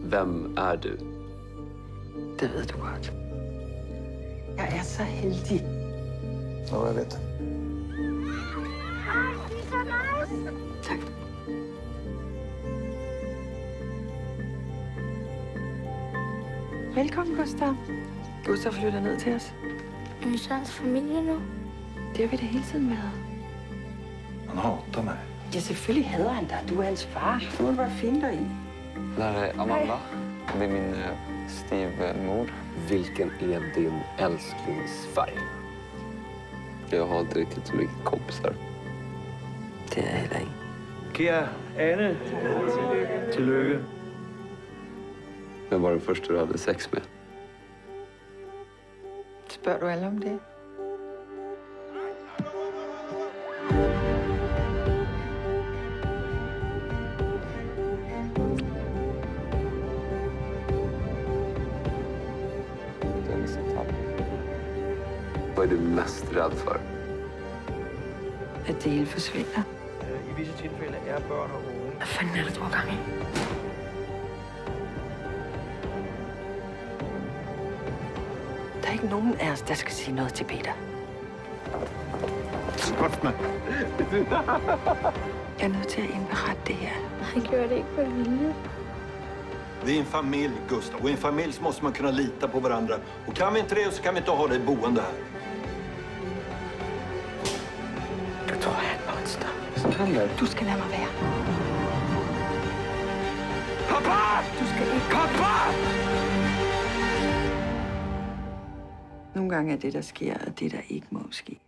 Vem är du? Det ved du godt. Jeg er så heldig. Ja, jeg vet. Tak. Velkommen, Gustav. Gustav flytter ned til os. Er vi så hans familie nu? Det har vi da hele tiden været. Han hatar mig. Ja, selvfølgelig hader han dig. Du er hans far. Så må du bare finde dig i. Det här är Amanda. Det är min styvmor. Vilken är din älsklingsfärg? Jag har inte riktigt så mycket kompisar. Det er jeg heller ikke. Kære Anne, tillykke. Vem var den första du hade sex med? Spørger du alle om det? Det är liksom tapp. Vad är du mest rädd för? At det hele forsvinder. I visse tilfælde er børn og unge. Hvad fanden er det, du har gang i? Der er ikke nogen af os, der skal sige noget til Peter. Skott mig. Jeg er nødt til at indberette det her. Han gjorde det ikke med vilje. Vi är en familj, Gustav. Och i en familj så måste man kunna lita på varandra. Och kan vi inte det så kan vi inte ha dig boende här. Du tror, jeg er et monster. Vad som händer? Du skal lade mig være. Papa! Du skal ikke. Papa! Nogle gange er det, der sker, og det, der ikke må ske.